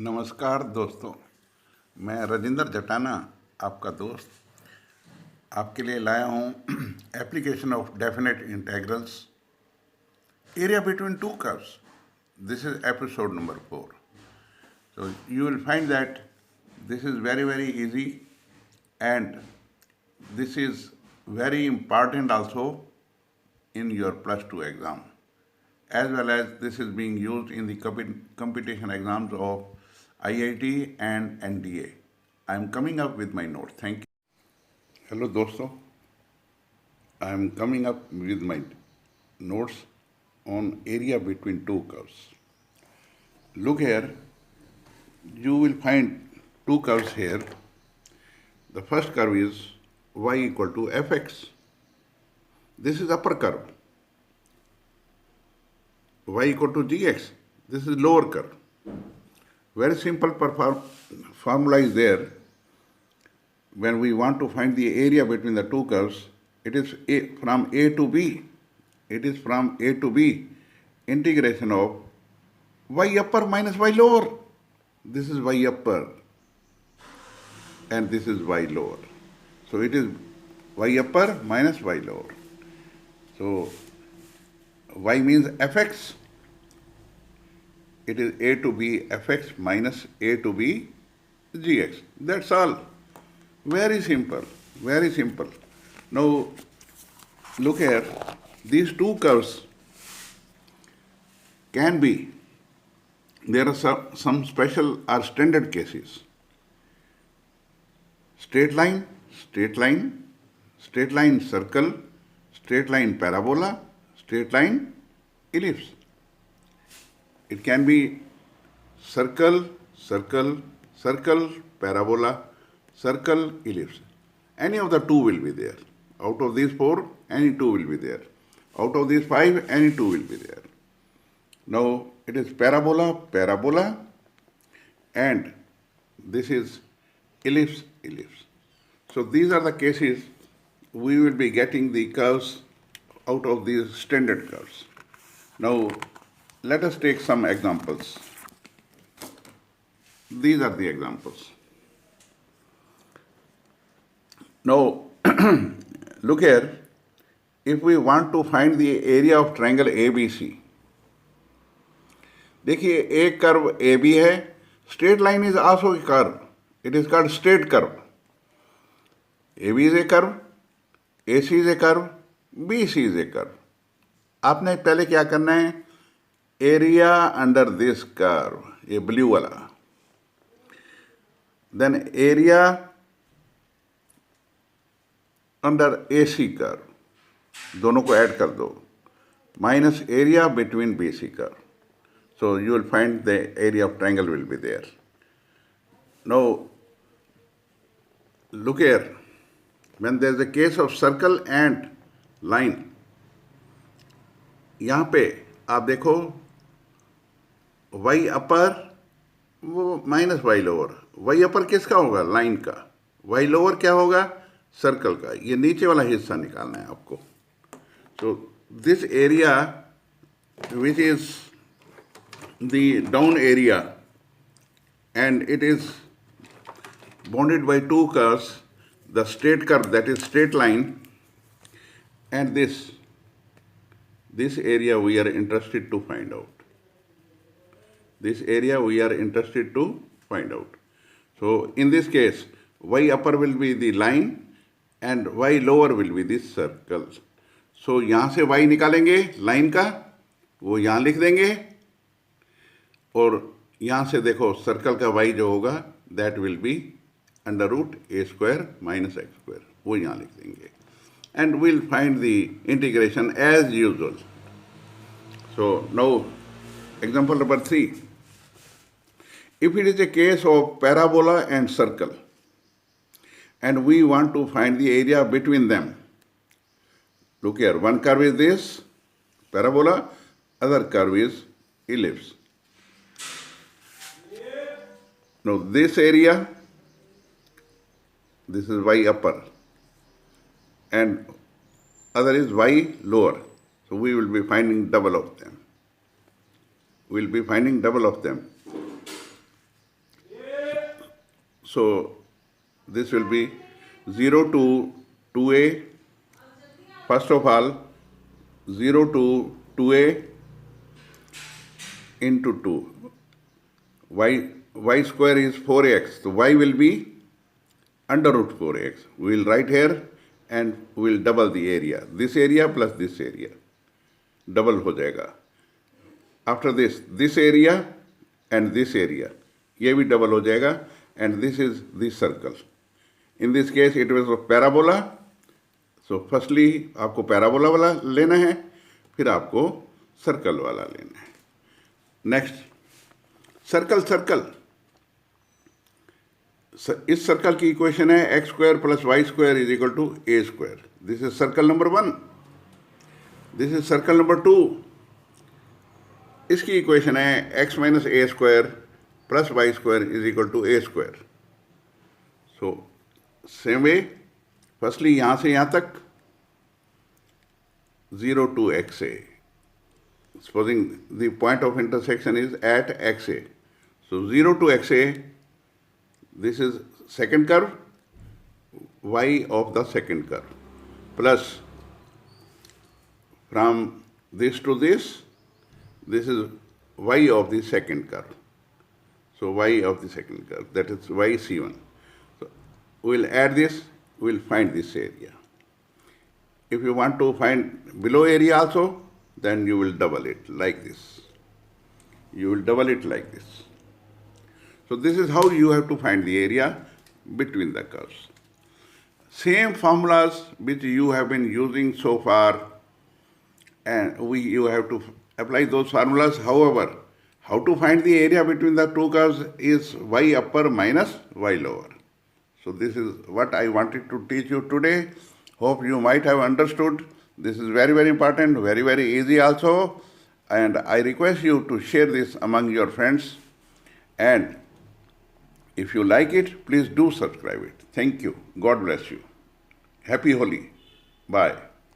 नमस्कार दोस्तों, मैं राजेंद्र जटाना आपका दोस्त आपके लिए लाया हूँ application of definite integrals area between two curves. This is episode number 4. So you will find that this is very easy, and this is very important also in your plus 2 exam, as well as this is being used in the competition exams of IIT and NDA. I am coming up with my notes. Thank you. Hello दोस्तों, I am coming up with my notes on area between two curves. Look here, you will find two curves here. The first curve is y equal to fx. This is upper curve. Y equal to gx. This is lower curve. Very simple formula is there. When we want to find the area between the two curves, it is from A to B. It is from A to B. Integration of y upper minus y lower. This is y upper and this is y lower. So it is y upper minus y lower. So y means fx. It is A to B fx minus A to B gx. That's all. Very simple, very simple. Now look here, these two curves can be, there are some special or standard cases. Straight line, straight line, straight line circle, straight line parabola, straight line ellipse. It can be circle, circle, circle, parabola, circle, ellipse. Any of the two will be there. Out of these four, any two will be there. Out of these five, any two will be there. Now, it is parabola, parabola, and this is ellipse, ellipse. So these are the cases we will be getting the curves out of these standard curves. Now, let us take some examples. These are the examples. Now, look here, if we want to find the area of triangle ABC, देखिए एक curve A B है, straight line is also a curve. It is called straight curve. AB is a curve, AC is a curve, BC is a curve. आपने पहले क्या करना है, area under this curve, ये blue वाला, then area under AC curve, दोनों को add कर दो, minus area between BC curve. So you will find the area of triangle will be there. Now look here, when there is a case of circle and line, यहाँ पे आप देखो y upper वो minus y lower. y upper किसका होगा, line का. y lower क्या होगा, सर्कल का. ये नीचे वाला हिस्सा निकालना है आपको. So this area which is the down area and it is bounded by two curves, the straight curve, that is straight line, and this area we are interested to find out. This area we are interested to find out. So in this case, y upper will be the line and y lower will be the circle. So यहाँ से y निकालेंगे line का, वो यहाँ लिख देंगे, और यहाँ से देखो सर्कल का y जो होगा that will be under root a square minus x square, वो यहाँ लिख देंगे, and will find the integration as usual. So now example number 3. If it is a case of parabola and circle and we want to find the area between them, look here, one curve is this parabola, other curve is ellipse. Now this area, this is y upper and other is y lower. So we will be finding double of them. We will be finding double of them. So this will be 0 to 2a. First of all, 0 to 2a into 2. Y square is 4x. So y will be under root 4x. We will write here and we will double the area. This area plus this area. Double हो जाएगा. After this area and this area. ये भी double हो जाएगा. And this is the circle. In this case, it was a parabola. So firstly, आपको parabola वाला लेना है, फिर आपको circle वाला लेना है. Next, circle. इस सर्कल की इक्वेशन है x square plus y square is equal to a square. This is circle number 1. This is circle number 2. इसकी इक्वेशन है x minus a square plus y square is equal to a square. So same way, firstly यहां से यहां तक 0 to xa. Supposing the point of intersection is at xa. So 0 to xa, this is second curve, y of the second curve, plus from this to this is y of the second curve. So y of the second curve, that is yc1. So we'll add this, we'll find this area. If you want to find below area also, then you will double it like this. You will double it like this. So this is how you have to find the area between the curves. Same formulas which you have been using so far, and you have to apply those formulas. However, how to find the area between the two curves is y upper minus y lower. So this is what I wanted to teach you today. Hope you might have understood. This is very, very important, very, very easy also. And I request you to share this among your friends. And if you like it, please do subscribe it. Thank you. God bless you. Happy Holi. Bye.